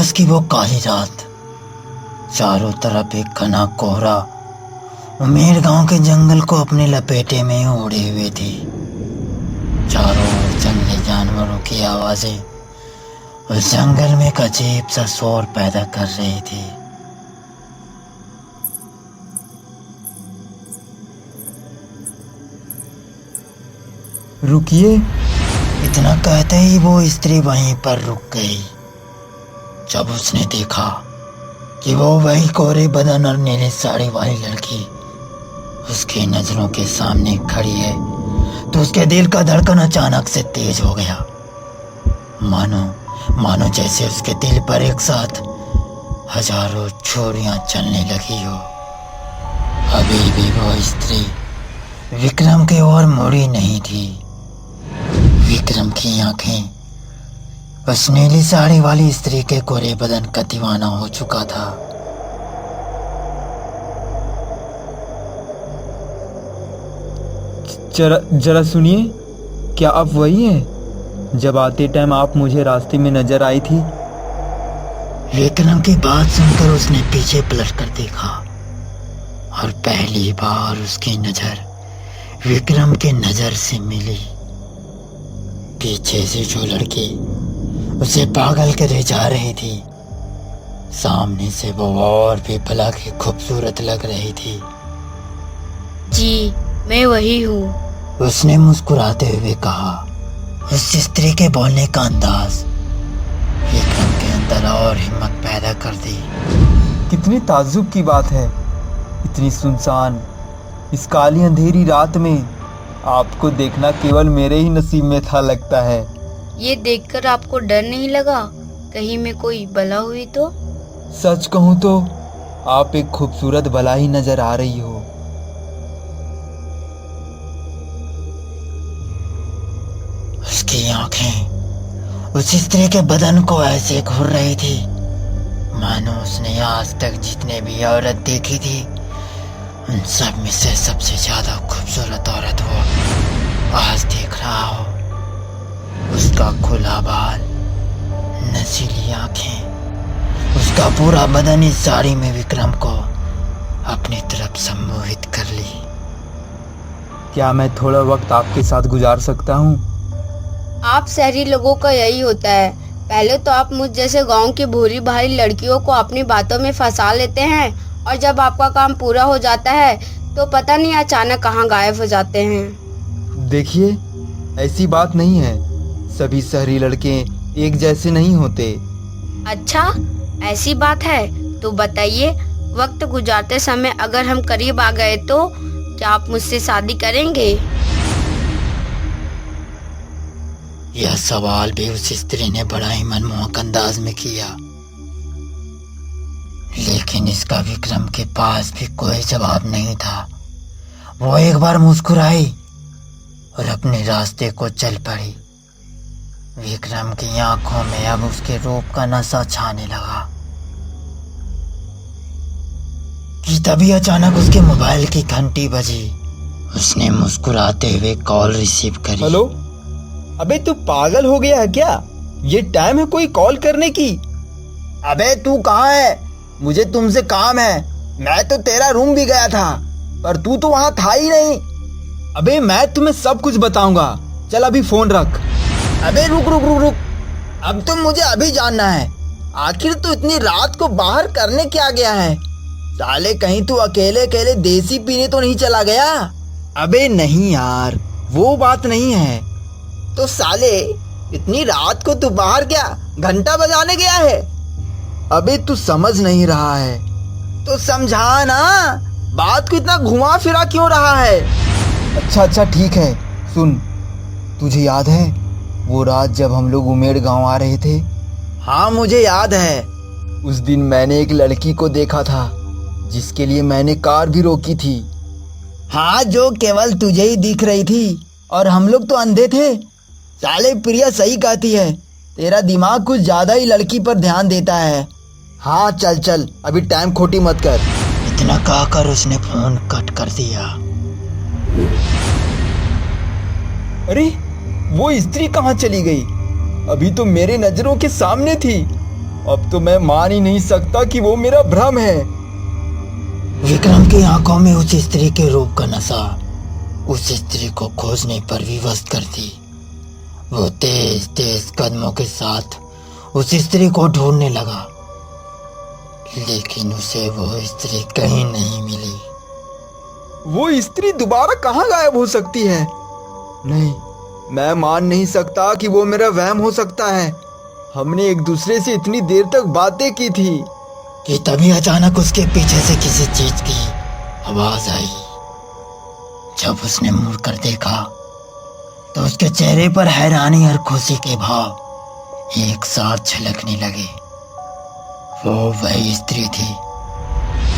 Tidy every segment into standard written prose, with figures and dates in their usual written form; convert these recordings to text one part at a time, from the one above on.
अगस्त की वो काली रात, चारों तरफ एक घना कोहरा उमेर गांव के जंगल को अपने लपेटे में ओढ़े हुए थी। चारों ओर जंगली जानवरों की आवाजें उस जंगल में एक अजीब सा शोर पैदा कर रही थी। रुकिए, इतना कहते ही वो स्त्री वहीं पर रुक गई। जब उसने देखा कि वो वही कोरे बदन और नीली साड़ी वाली लड़की उसकी नजरों के सामने खड़ी है, तो उसके दिल का धड़कन अचानक से तेज हो गया। मानो जैसे उसके दिल पर एक साथ हजारों छुरियां चलने लगी हो। अभी भी वो स्त्री विक्रम की ओर मुड़ी नहीं थी। विक्रम की आंखें उस नीली साड़ी वाली स्त्री के कोरे बदन का दीवाना हो चुका था। जरा सुनिए, क्या आप वही हैं जब आते टाइम आप मुझे रास्ते में नजर आई थी? विक्रम की बात सुनकर उसने पीछे पलट कर देखा और पहली बार उसकी नजर विक्रम की नजर से मिली। पीछे से जो लड़की उसे पागल करे जा रही थी, सामने से वो और भी भला के खूबसूरत लग रही थी। जी, मैं वही हूँ, उसने मुस्कुराते हुए कहा। उस स्त्री के बोलने का अंदाज विक्रम के अंदर और हिम्मत पैदा कर दी। कितनी ताज्जुब की बात है, इतनी सुनसान इस काली अंधेरी रात में आपको देखना केवल मेरे ही नसीब में था लगता है। ये देखकर आपको डर नहीं लगा कहीं में कोई बला हुई तो? सच कहूँ तो आप एक खूबसूरत बला ही नजर आ रही हो। उसकी आंखें उस स्त्री के बदन को ऐसे घूर रही थी मानो उसने आज तक जितने भी औरत देखी थी उन सब में से सबसे ज्यादा खूबसूरत औरत वो आज देख रहा हो। उसका खुला बाल, नशीली आंखें, उसका पूरा बदन इस साड़ी में विक्रम को अपनी तरफ सम्मोहित कर ली। क्या मैं थोड़ा वक्त आपके साथ गुजार सकता हूँ? आप शहरी लोगों का यही होता है, पहले तो आप मुझ जैसे गांव की भूरी भारी लड़कियों को अपनी बातों में फंसा लेते हैं और जब आपका काम पूरा हो जाता है तो पता नहीं अचानक कहाँ गायब हो जाते हैं। देखिए, ऐसी बात नहीं है, सभी शहरी लड़के एक जैसे नहीं होते। अच्छा, ऐसी बात है तो बताइए, वक्त गुजारते समय अगर हम करीब आ गए तो क्या आप मुझसे शादी करेंगे? यह सवाल भी उस स्त्री ने बड़ा ही मनमोहक अंदाज में किया, लेकिन इसका विक्रम के पास भी कोई जवाब नहीं था। वो एक बार मुस्कुराई और अपने रास्ते को चल पड़ी। विक्रम की आंखों में अब उसके रूप का नशा छाने लगा कि तभी अचानक उसके मोबाइल की घंटी बजी। उसने मुस्कुराते हुए कॉल रिसीव करी। हेलो, अबे तू पागल हो गया है क्या? ये टाइम है कोई कॉल करने की? अबे तू कहाँ है? मुझे तुमसे काम है। मैं तो तेरा रूम भी गया था पर तू तो वहाँ था ही नहीं। अबे मैं तुम्हें सब कुछ बताऊंगा, चल अभी फोन रख। अबे रुक रुक रुक रुक, अब तो मुझे अभी जानना है, आखिर तू इतनी रात को बाहर करने क्या गया है? साले कहीं तू अकेले अकेले देसी पीने तो नहीं चला गया? अबे नहीं यार, वो बात नहीं है। तो साले इतनी रात को तू बाहर क्या घंटा बजाने गया है? अबे तू समझ नहीं रहा है। तो समझा ना, बात को इतना घुमा फिरा क्यों रहा है? अच्छा ठीक है, सुन, तुझे याद है वो रात जब हम लोग उमेड़ गांव आ रहे थे? हाँ मुझे याद है। उस दिन मैंने एक लड़की को देखा था जिसके लिए मैंने कार भी रोकी थी। हाँ, जो केवल तुझे ही दिख रही थी और हम लोग तो अंधे थे। साले प्रिया सही कहती है, तेरा दिमाग कुछ ज्यादा ही लड़की पर ध्यान देता है। हाँ चल चल, अभी टाइम खोटी मत कर। इतना कहकर उसने फोन कट कर दिया। अरे वो स्त्री कहाँ चली गई? अभी तो मेरे नजरों के सामने थी। अब तो मैं मान ही नहीं सकता कि वो मेरा भ्रम है। विक्रम की आंखों में उस स्त्री के रूप का नशा उस स्त्री को खोजने पर विवश कर दी। वो तेज तेज कदमों के साथ उस स्त्री को ढूंढने लगा, लेकिन उसे वो स्त्री कहीं नहीं मिली। वो स्त्री दोबारा कहाँ गायब हो सकती है? नहीं, मैं मान नहीं सकता कि वो मेरा वहम हो सकता है। हमने एक दूसरे से इतनी देर तक बातें की थी कि तभी अचानक उसके पीछे से किसी चीज की आवाज आई। जब उसने मुड़कर देखा तो उसके चेहरे पर हैरानी और खुशी के भाव एक साथ झलकने लगे। वो वही स्त्री थी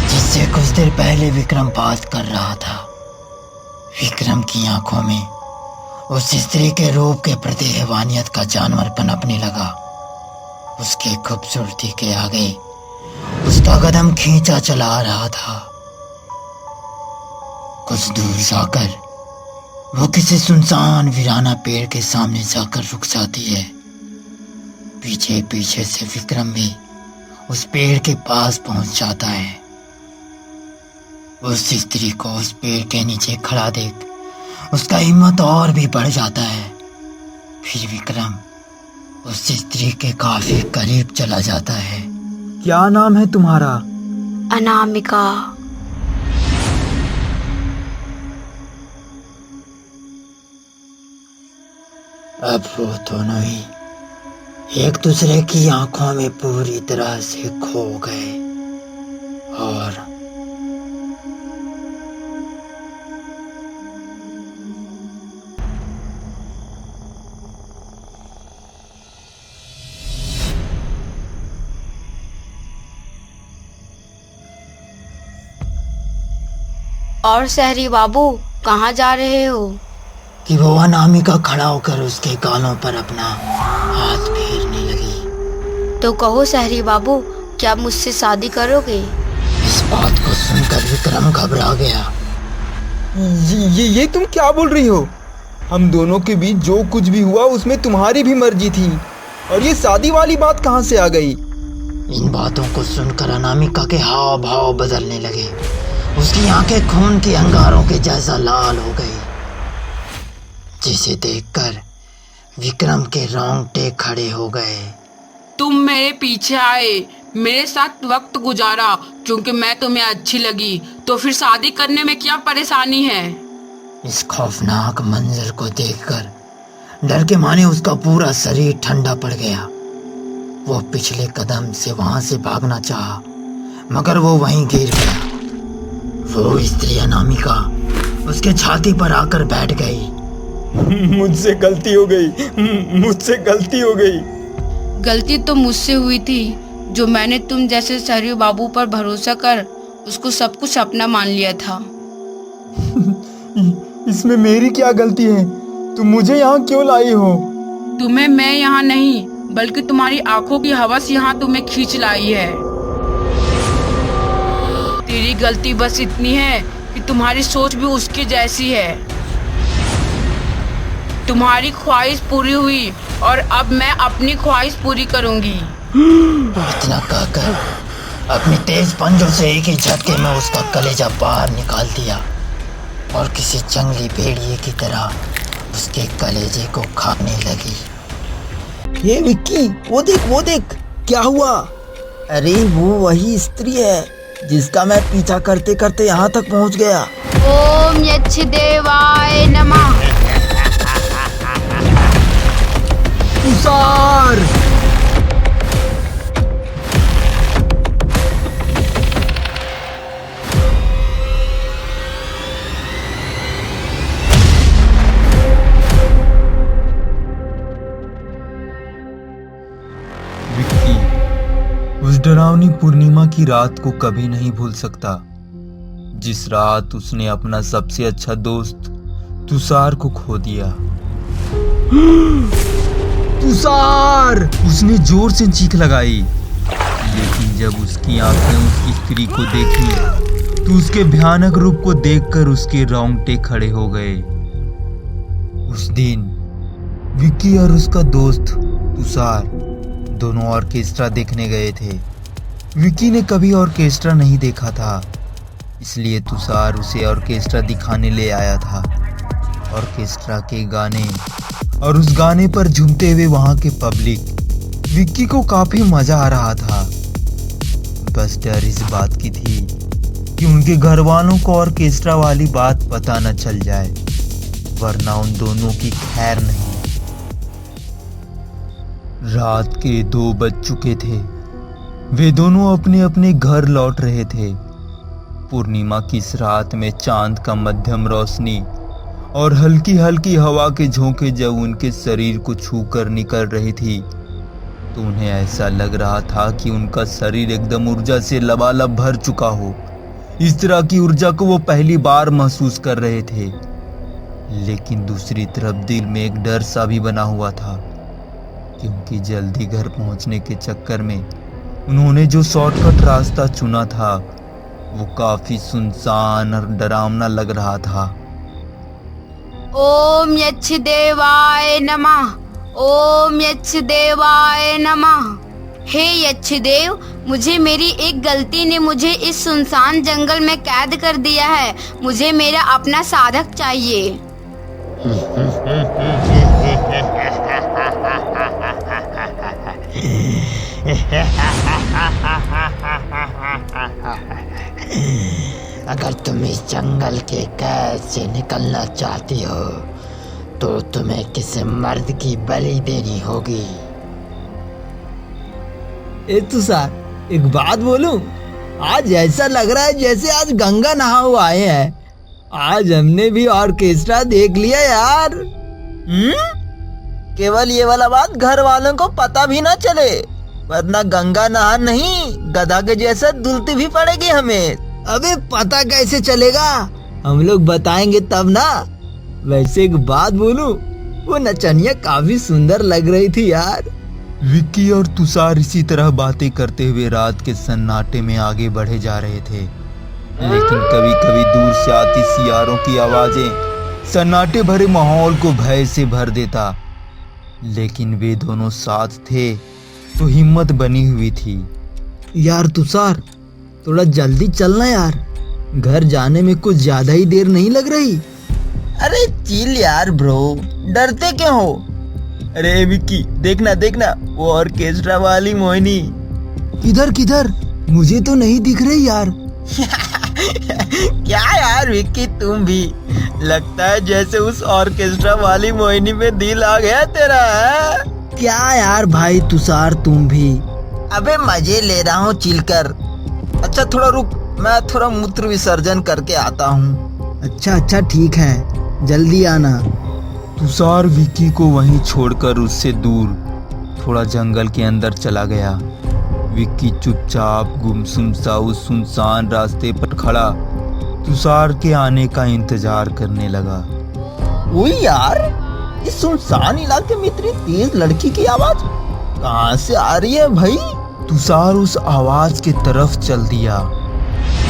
जिससे कुछ देर पहले विक्रम बात कर रहा था। विक्रम की आंखों में उस स्त्री के रूप के प्रति हैवानियत का जानवर पनपने लगा। उसकी खूबसूरती के आगे उसका कदम खींचा चला आ रहा था। कुछ दूर जाकर वो किसी सुनसान वीराना पेड़ के सामने जाकर रुक जाती है। पीछे पीछे से विक्रम भी उस पेड़ के पास पहुंच जाता है। उस स्त्री को उस पेड़ के नीचे खड़ा देख उसका हिम्मत और भी बढ़ जाता है। फिर विक्रम उस स्त्री के काफी करीब चला जाता है। क्या नाम है तुम्हारा? अनामिका। अब वो दोनों ही एक दूसरे की आंखों में पूरी तरह से खो गए और शहरी बाबू कहाँ जा रहे हो? कि वो अनामिका खड़ा होकर उसके गालों पर अपना हाथ फेरने लगी। तो कहो शहरी बाबू, क्या मुझसे शादी करोगे? इस बात को सुनकर विक्रम घबरा गया। ये तुम क्या बोल रही हो? हम दोनों के बीच जो कुछ भी हुआ उसमें तुम्हारी भी मर्जी थी, और ये शादी वाली बात कहाँ से आ गई? इन बातों को सुनकर अनामिका के हाव भाव बदलने लगे। उसकी आंखें खून के अंगारों के जैसा लाल हो गई, जिसे देखकर विक्रम के रोंगटे खड़े हो गए। तुम मेरे पीछे आए, मेरे साथ वक्त गुजारा क्योंकि मैं तुम्हें अच्छी लगी, तो फिर शादी करने में क्या परेशानी है? इस खौफनाक मंजर को देखकर डर के मारे उसका पूरा शरीर ठंडा पड़ गया। वो पिछले कदम से वहां से भागना चाहा, मगर वो वहीं गिर गया। वो स्त्री अनामिका उसके छाती पर आकर बैठ गई। मुझसे गलती हो गई, मुझसे गलती हो गई। गलती तो मुझसे हुई थी, जो मैंने तुम जैसे शहरी बाबू पर भरोसा कर उसको सब कुछ अपना मान लिया था। इसमें मेरी क्या गलती है? तुम मुझे यहाँ क्यों लाई हो? तुम्हें मैं यहाँ नहीं, बल्कि तुम्हारी आंखों की हवस यहाँ तुम्हें खींच लाई है। तेरी गलती बस इतनी है कि तुम्हारी सोच भी उसकी जैसी है। तुम्हारी ख्वाहिश पूरी हुई और अब मैं अपनी ख्वाहिश पूरी करूंगी। इतना कहकर अपने तेज पंजों से एक ही झटके में उसका कलेजा बाहर निकाल दिया और किसी जंगली भेड़िए की तरह उसके कलेजे को खाने लगी। ये विक्की, वो देख, क्या हुआ? अरे वो वही स्त्री है जिसका मैं पीछा करते करते यहाँ तक पहुँच गया। ओम यक्षदेवाय नमः। तुषार! विक्की उस डरावनी पूर्णिमा की रात को कभी नहीं भूल सकता, जिस रात उसने अपना सबसे अच्छा दोस्त तुषार को खो दिया। तुषार! उसने जोर से चीख लगाई, लेकिन जब उसकी आंखें उस स्त्री को देखी तो उसके भयानक रूप को देखकर उसके रोंगटे खड़े हो गए। उस दिन विक्की और उसका दोस्त तुषार दोनों ऑर्केस्ट्रा देखने गए थे। विक्की ने कभी ऑर्केस्ट्रा नहीं देखा था, इसलिए तुषार उसे ऑर्केस्ट्रा दिखाने ले आया था। ऑर्केस्ट्रा के गाने और उस गाने पर झूमते हुए वहां के पब्लिक। विक्की को काफी मजा आ रहा था। बस डर इस बात की थी कि उनके घर वालों को ऑर्केस्ट्रा वाली बात पता न चल जाए, वरना उन दोनों की खैर नहीं। रात के 2 बज चुके थे। वे दोनों अपने अपने घर लौट रहे थे। पूर्णिमा की इस रात में चांद का मध्यम रोशनी और हल्की हल्की हवा के झोंके जब उनके शरीर को छूकर निकल रही थी, तो उन्हें ऐसा लग रहा था कि उनका शरीर एकदम ऊर्जा से लबालब भर चुका हो। इस तरह की ऊर्जा को वो पहली बार महसूस कर रहे थे। लेकिन दूसरी तरफ दिल में एक डर सा भी बना हुआ था, क्योंकि जल्दी घर पहुंचने के चक्कर में उन्होंने जो शॉर्टकट रास्ता चुना था वो काफी सुनसान और डरावना लग रहा था। ओम यक्षदेवाय नमः। ओम यक्षदेवाय नमः। हे यक्षदेव, मुझे मेरी एक गलती ने मुझे इस सुनसान जंगल में कैद कर दिया है। मुझे मेरा अपना साधक चाहिए। अगर तुम इस जंगल के कैद से निकलना चाहती हो तो तुम्हें किसी मर्द की बलि देनी होगी। ए तुषार, एक बात बोलूं? आज ऐसा लग रहा है जैसे आज गंगा नहा हुआ आए हैं। आज हमने भी ऑर्केस्ट्रा देख लिया यार। केवल ये वाला बात घर वालों को पता भी ना चले, वरना गंगा नहा नहीं, गधा के जैसा धुलती भी पड़ेगी हमें। अबे पता कैसे चलेगा? हम लोग बताएंगे तब ना। वैसे एक बात बोलूं, वो नचनिया काफी सुंदर लग रही थी यार। विक्की और तुषार इसी तरह बातें करते हुए रात के सन्नाटे में आगे बढ़े जा रहे थे। लेकिन कभी कभी दूर से आती सियारों की आवाजें सन्नाटे भरे माहौल को भय से भर देता। लेकिन वे दोनों साथ थे तो हिम्मत बनी हुई थी। यार तुषार, थोड़ा जल्दी चलना यार, घर जाने में कुछ ज्यादा ही देर नहीं लग रही। अरे चिल यार ब्रो, डरते क्यों हो? अरे विक्की, देखना देखना वो ऑर्केस्ट्रा वाली मोहिनी। किधर किधर? मुझे तो नहीं दिख रही यार। क्या यार विक्की, तुम भी लगता है जैसे उस ऑर्केस्ट्रा वाली मोहिनी पे दिल आ गया तेरा है? क्या यार भाई तुषार, तुम भी। अबे मजे ले रहा हूँ चिल कर। अच्छा थोड़ा रुक, मैं थोड़ा मूत्र विसर्जन करके आता हूँ। अच्छा ठीक है, जल्दी आना। तुषार विक्की को वहीं छोड़कर उससे दूर थोड़ा जंगल के अंदर चला गया। विक्की चुपचाप गुमसुम सा उस सुनसान रास्ते पर खड़ा तुषार के आने का इंतजार करने लगा। ओए यार, इस सुनसान इलाके में इतनी तेज लड़की की आवाज कहाँ से आ रही है भाई? तुषार उस आवाज की तरफ चल दिया।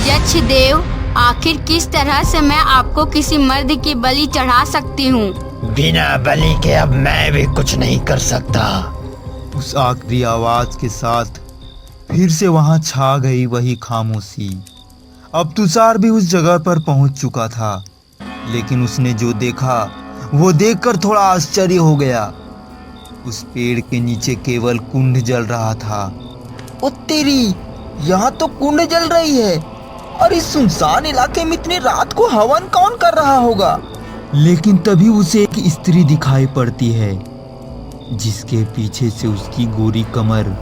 यक्षदेव, आखिर किस तरह से मैं आपको किसी मर्द की बलि चढ़ा सकती हूँ? बिना बलि के अब मैं भी कुछ नहीं कर सकता। उस आखिरी आवाज के साथ फिर से वहां छा गई वही खामोशी। अब तुषार भी उस जगह पर पहुंच चुका था, लेकिन उसने जो देखा वो देखकर थोड़ा आश्चर्य हो गया। उस पेड़ के नीचे केवल कुंड जल रहा था। ओ तेरी, यहाँ तो कुंड जल रही है, और इस सुनसान इलाके में इतनी रात को हवन कौन कर रहा होगा? लेकिन तभी उसे एक स्त्री दिखाई पड़ती है, जिसके पीछे से उसकी गोरी कमर,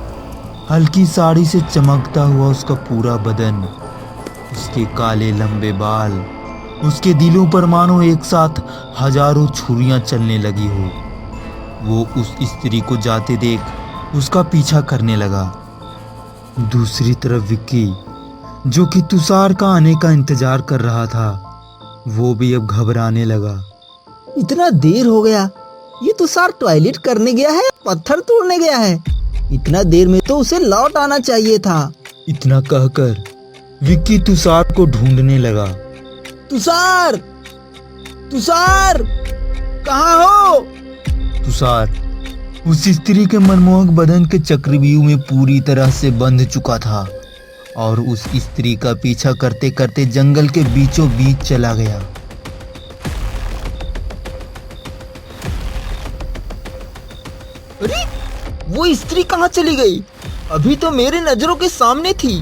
हल्की साड़ी से चमकता हुआ उसका पूरा बदन, उसके काले लंबे बाल, उसके दिलों पर मानो एक साथ हजारों छुरियां चलने लगी हो। वो उस स्त्री को जाते देख उसका पीछा करने लगा। दूसरी तरफ विक्की, जो कि तुषार का आने का इंतजार कर रहा था, वो भी अब घबराने लगा। इतना देर हो गया, ये तुषार टॉयलेट करने गया है, पत्थर तोड़ने गया है? इतना देर में तो उसे लौट आना चाहिए था। इतना कहकर विक्की तुषार को ढूंढने लगा। तुषार, तुषार, कहाँ हो? तुषार उस स्त्री के मनमोहक बदन के चक्रव्यूह में पूरी तरह से बंध चुका था और उस स्त्री का पीछा करते करते जंगल के बीचों बीच चला गया। अरे वो स्त्री कहाँ चली गई? अभी तो मेरे नजरों के सामने थी।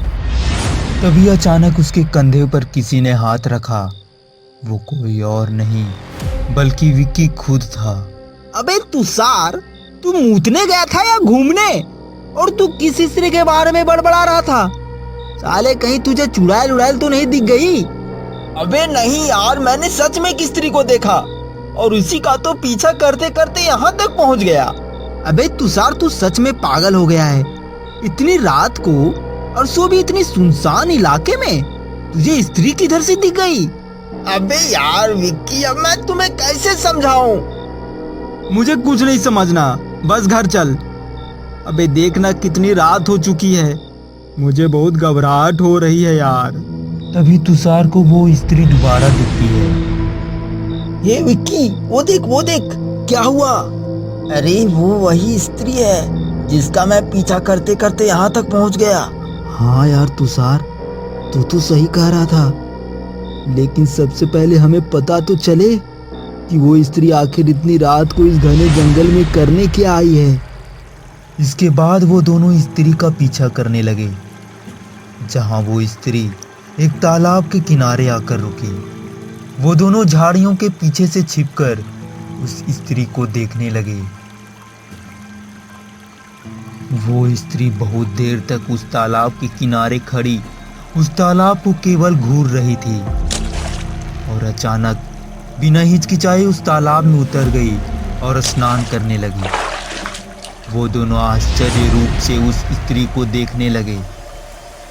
तभी अचानक उसके कंधे पर किसी ने हाथ रखा। वो कोई और नहीं बल्कि विक्की खुद था। अबे तुषार, तू मूतने गया था या घूमने? और तू किस स्त्री के बारे में बड़बड़ा रहा था? साले कहीं तुझे चुड़ैल उड़ैल तो नहीं दिख गई? अबे नहीं यार, मैंने सच में किस स्त्री को देखा और उसी का तो पीछा करते करते यहाँ तक पहुँच गया। अबे तुषार, तू सच में पागल हो गया है। इतनी रात को और सो भी इतनी सुनसान इलाके में तुझे स्त्री किधर से दिख गई? अबे यार विक्की, अब मैं तुम्हें कैसे समझाऊं? मुझे कुछ नहीं समझना, बस घर चल। अबे देखना कितनी रात हो चुकी है, मुझे बहुत घबराहट हो रही है यार। तभी तुषार को वो स्त्री दोबारा दिखती है। ये विक्की, वो देख, क्या हुआ? अरे वो वही स्त्री है जिसका मैं पीछा करते करते यहाँ तक पहुँच गया। हाँ यार तुषार, तू तो सही कह रहा था, लेकिन सबसे पहले हमें पता तो चले कि वो स्त्री आखिर इतनी रात को इस घने जंगल में करने क्या आई है। इसके बाद वो दोनों स्त्री का पीछा करने लगे, जहां वो स्त्री एक तालाब के किनारे आकर रुकी। वो दोनों झाड़ियों के पीछे से छिपकर उस स्त्री को देखने लगे। वो स्त्री बहुत देर तक उस तालाब के किनारे खड़ी उस तालाब को केवल घूर रही थी और अचानक बिना हिचकिचाए उस तालाब में उतर गई और स्नान करने लगी। वो दोनों आश्चर्य रूप से उस स्त्री को देखने लगे,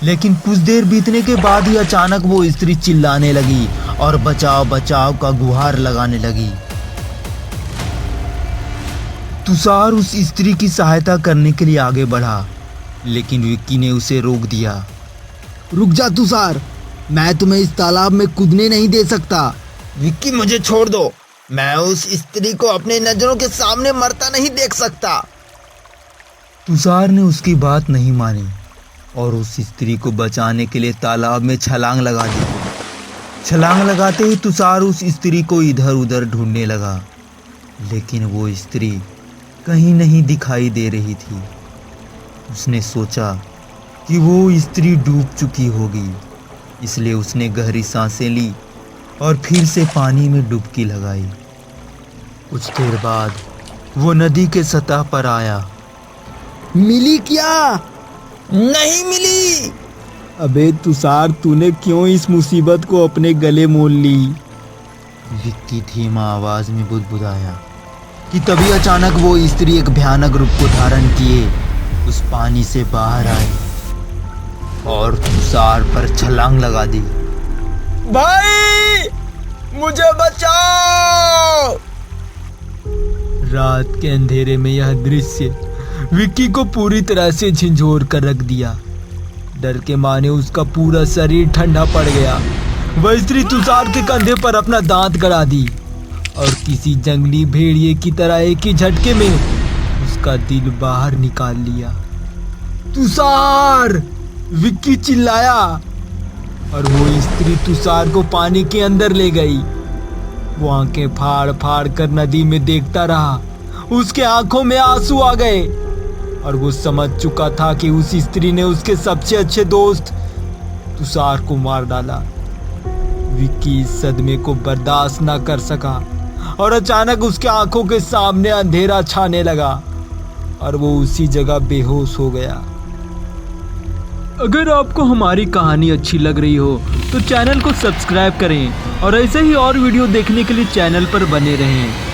लेकिन कुछ देर बीतने के बाद ही अचानक वो स्त्री चिल्लाने लगी और बचाओ बचाओ का गुहार लगाने लगी। तुषार उस स्त्री की सहायता करने के लिए आगे बढ़ा, लेकिन विक्की ने उसे रोक दिया। रुक जा तुषार, मैं तुम्हें इस तालाब में कूदने नहीं दे सकता। विक्की, मुझे छोड़ दो, मैं उस स्त्री को अपने नजरों के सामने मरता नहीं देख सकता। तुषार ने उसकी बात नहीं मानी और उस स्त्री को बचाने के लिए तालाब में छलांग लगा दी। छलांग लगाते ही तुषार उस स्त्री को इधर उधर ढूंढने लगा, लेकिन वो स्त्री कहीं नहीं दिखाई दे रही थी। उसने सोचा कि वो स्त्री डूब चुकी होगी, इसलिए उसने गहरी सांसें ली और फिर से पानी में डुबकी लगाई। कुछ देर बाद वो नदी के सतह पर आया। मिली क्या? नहीं मिली। अबे तुषार, तूने क्यों इस मुसीबत को अपने गले मोल ली? विक्की धीमा आवाज में बुदबुदाया कि तभी अचानक वो स्त्री एक भयानक रूप को धारण किए उस पानी से बाहर आई और तुषार पर छलांग लगा दी। भाई, मुझे बचाओ! रात के अंधेरे में यह दृश्य विक्की को पूरी तरह से झंझोर कर रख दिया। डर के माने उसका पूरा शरीर ठंडा पड़ गया। वह स्त्री तुषार के कंधे पर अपना दांत गड़ा दी और किसी जंगली भेड़िए की तरह एक ही झटके में उसका दिल बाहर निकाल लिया। तुषार! विक्की चिल्लाया और वो स्त्री तुषार को पानी के अंदर ले गई। वो आंखें फाड़ फाड़ कर नदी में देखता रहा। उसके आंखों में आंसू आ गए और वो समझ चुका था कि उस स्त्री ने उसके सबसे अच्छे दोस्त तुषार को मार डाला। विक्की इस सदमे को बर्दाश्त ना कर सका और अचानक उसके आंखों के सामने अंधेरा छाने लगा और वो उसी जगह बेहोश हो गया। अगर आपको हमारी कहानी अच्छी लग रही हो तो चैनल को सब्सक्राइब करें और ऐसे ही और वीडियो देखने के लिए चैनल पर बने रहें।